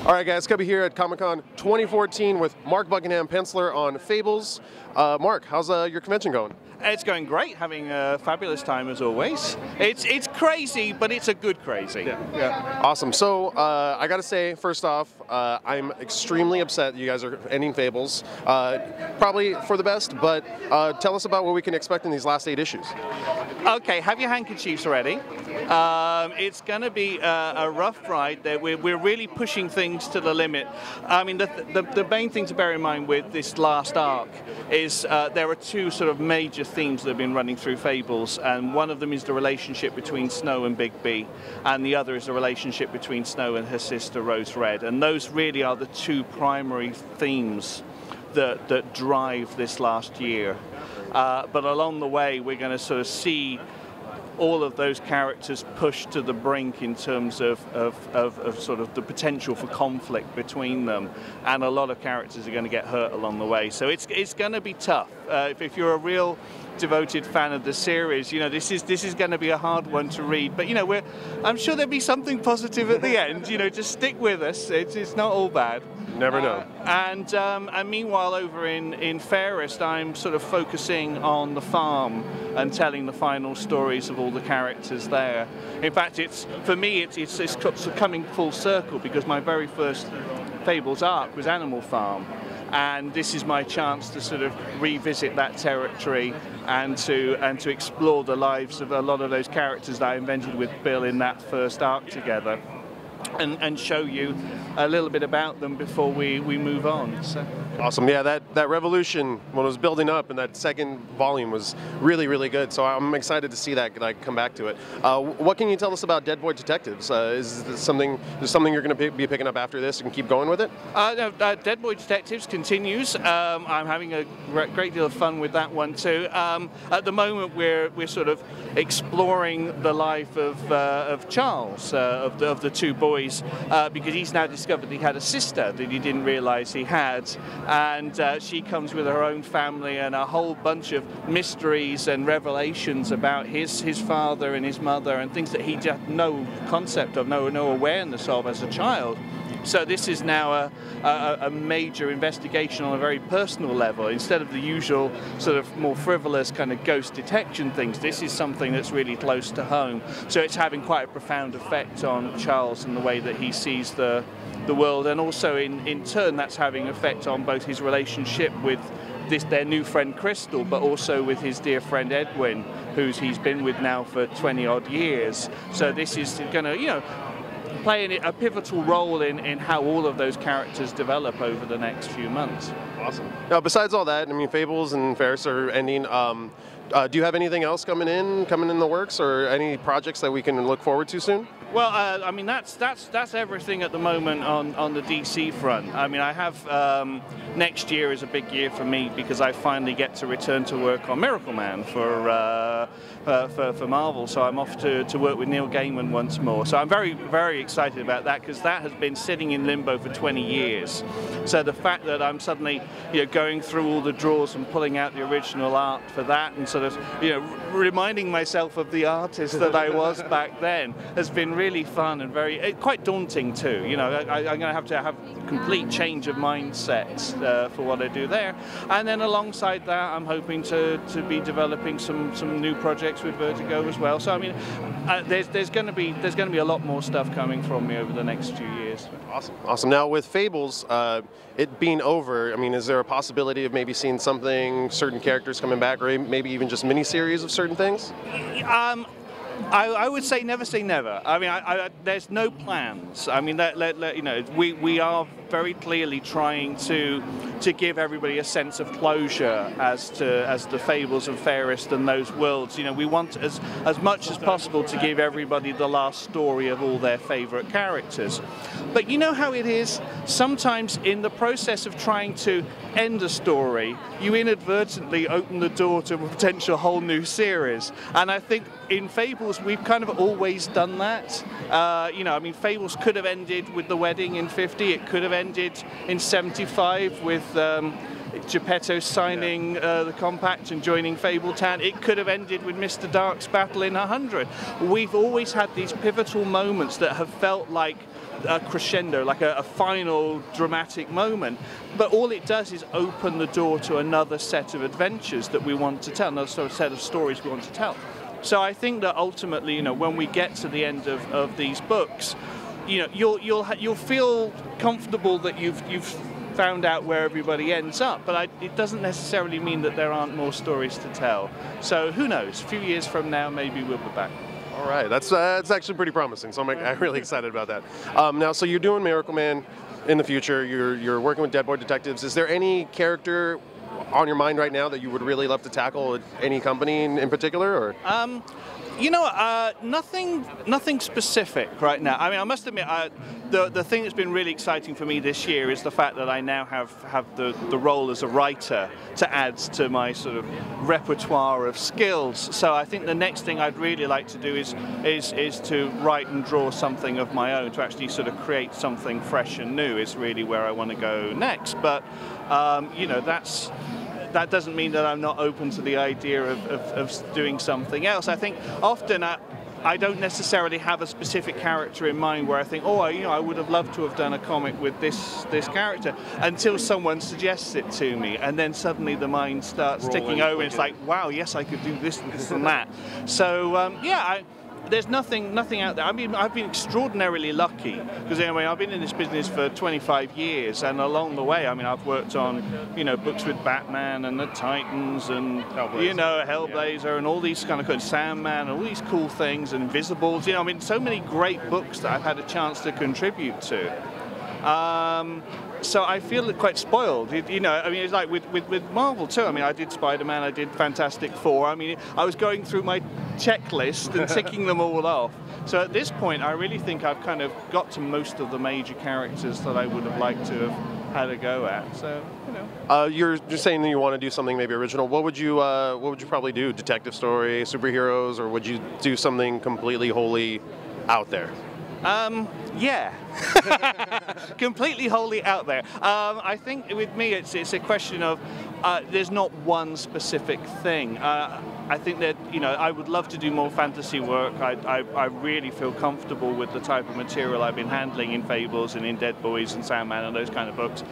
All right, guys, Cubby here at Comic-Con 2014 with Mark Buckingham, penciler on Fables. Mark, how's your convention going? It's going great, having a fabulous time as always. It's crazy, but it's a good crazy. Yeah. Awesome. So I got to say, first off, I'm extremely upset you guys are ending Fables. Probably for the best, but tell us about what we can expect in these last 8 issues. Okay, have your handkerchiefs ready. It's going to be a rough ride. We're really pushing things to the limit. I mean, the main thing to bear in mind with this last arc is there are 2 sort of major themes that have been running through Fables, and one of them is the relationship between Snow and Bigby, and the other is the relationship between Snow and her sister Rose Red, and those really are the 2 primary themes that drive this last year. But along the way, we're going to sort of see all of those characters pushed to the brink in terms of sort of the potential for conflict between them, and a lot of characters are going to get hurt along the way. So it's going to be tough. If you're a real devoted fan of the series, you know, this is going to be a hard one to read. But you know, I'm sure there'll be something positive at the end. You know, just stick with us. It's not all bad. Never know. And meanwhile, over in Fairest, I'm sort of focusing on the farm and telling the final stories of all the characters there. In fact, for me, it's coming full circle, because my very first Fables arc was Animal Farm. And this is my chance to sort of revisit that territory and to explore the lives of a lot of those characters that I invented with Bill in that first arc together, and show you a little bit about them before we move on. So. Awesome. Yeah, that revolution, when it was building up, and that second volume was really, really good. So I'm excited to see that come back to it. What can you tell us about Dead Boy Detectives? Is this something you're going to be picking up after this and keep going with it? No, Dead Boy Detectives continues. I'm having a great deal of fun with that one too. At the moment, we're sort of exploring the life of Charles, of the 2 boys, because he's now discovered he had a sister that he didn't realize he had. And she comes with her own family and a whole bunch of mysteries and revelations about his father and his mother, and things that he had no concept of, no awareness of as a child. So this is now a major investigation on a very personal level. Instead of the usual sort of more frivolous kind of ghost detection things, this is something that's really close to home. So it's having quite a profound effect on Charles and the way that he sees the world, and also in turn that's having an effect on both his relationship with their new friend Crystal, but also with his dear friend Edwin, he's been with now for 20-odd years. So this is going to, you know, playing a pivotal role in how all of those characters develop over the next few months. Awesome. Now, besides all that, I mean, Fables and Fairest are ending. Do you have anything else coming in the works, or any projects that we can look forward to soon? Well, I mean, that's everything at the moment on the DC front. I mean, I have next year is a big year for me, because I finally get to return to work on Miracle Man for Marvel. So I'm off to work with Neil Gaiman once more. So I'm very, very excited about that, because that has been sitting in limbo for 20 years. So the fact that I'm suddenly, you know, going through all the drawers and pulling out the original art for that, and sort of, you know, reminding myself of the artist that I was back then, has been really fun and quite daunting too. You know, I'm going to have a complete change of mindset for what I do there. And then alongside that, I'm hoping to be developing some new projects with Vertigo as well. So I mean, there's going to be a lot more stuff coming from me over the next few years. Awesome. Now with Fables, it being over, I mean, is there a possibility of maybe seeing certain characters coming back, or maybe even just mini-series of certain things? I would say never. I mean, there's no plans. I mean, you know, we are very clearly trying to give everybody a sense of closure as the Fables and Fairest and those worlds. You know, we want as much as possible to give everybody the last story of all their favorite characters. But you know how it is? Sometimes in the process of trying to end a story, you inadvertently open the door to a potential whole new series. And I think in Fables, we've kind of always done that. You know, I mean, Fables could have ended with the wedding in 50. It could have ended in 75 with Geppetto signing the compact and joining Fabletown. It could have ended with Mr. Dark's battle in 100. We've always had these pivotal moments that have felt like a crescendo, like a final dramatic moment. But all it does is open the door to another set of adventures that we want to tell, another sort of set of stories we want to tell. So I think that ultimately, when we get to the end of these books, you'll feel comfortable that you've found out where everybody ends up, but it doesn't necessarily mean that there aren't more stories to tell. So who knows? A few years from now, maybe we'll be back. All right, that's actually pretty promising. So I'm really excited about that. Now, so you're doing Miracle Man in the future. You're working with Dead Boy Detectives. Is there any character on your mind right now that you would really love to tackle at any company in particular, or? Nothing specific right now. I mean, I must admit, the thing that's been really exciting for me this year is the fact that I now have the role as a writer to add to my sort of repertoire of skills. So I think the next thing I'd really like to do is to write and draw something of my own, to actually sort of create something fresh and new is really where I want to go next. But that doesn't mean that I'm not open to the idea of doing something else. I think often I don't necessarily have a specific character in mind where I think, I would have loved to have done a comic with this character, until someone suggests it to me, and then suddenly the mind starts ticking over. And it's like, wow, yes, I could do this and this and that. So there's nothing out there. I mean, I've been extraordinarily lucky because I've been in this business for 25 years, and along the way, I've worked on books with Batman and the Titans and Hellblazer and all these kind of good Sandman and all these cool things and Invisibles. So many great books that I've had a chance to contribute to. So I feel quite spoiled. It's like with Marvel too. I did Spider-Man, I did Fantastic Four. I was going through my checklist and ticking them all off. So at this point, I really think I've kind of got to most of the major characters that I would have liked to have had a go at. So you're just saying that you want to do something maybe original. What would you probably do? Detective story, superheroes, or would you do something completely wholly out there? Yeah, completely wholly out there. I think with me it's a question of there's not one specific thing. I think that I would love to do more fantasy work. I really feel comfortable with the type of material I've been handling in Fables and in Dead Boys and Sandman and those kind of books.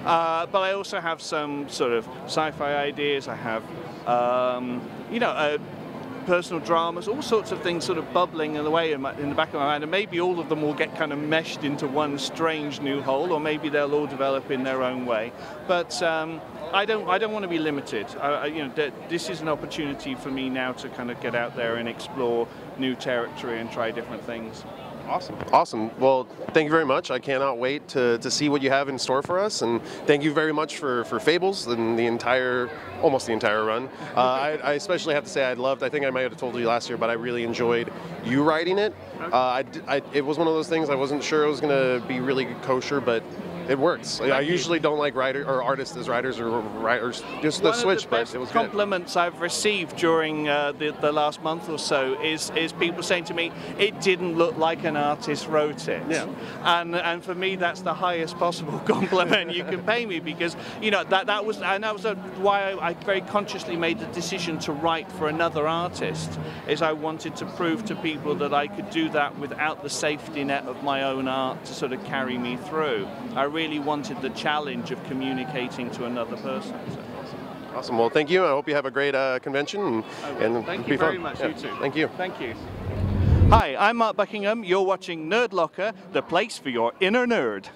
But I also have some sort of sci-fi ideas. I have personal dramas, all sorts of things sort of bubbling away in the back of my mind, and maybe all of them will get kind of meshed into one strange new whole, or maybe they'll all develop in their own way. But I don't want to be limited. This is an opportunity for me now to kind of get out there and explore new territory and try different things. Awesome. Well, thank you very much. I cannot wait to see what you have in store for us, and thank you very much for Fables and almost the entire run. I especially have to say I think I might have told you last year, but I really enjoyed you writing it. It was one of those things I wasn't sure it was going to be really kosher, but it works. I usually don't like artists as writers or writers, just the switch, but it was good. Compliments I've received during the last month or so is people saying to me, it didn't look like an artist wrote it. Yeah. And for me, that's the highest possible compliment you can pay me, because that was why I very consciously made the decision to write for another artist. Is I wanted to prove to people that I could do that without the safety net of my own art to sort of carry me through. I really wanted the challenge of communicating to another person. So. Awesome. Well, thank you. I hope you have a great convention and thank you very much. Yeah. You too. Thank you. Thank you. Hi, I'm Mark Buckingham. You're watching Nerd Locker, the place for your inner nerd.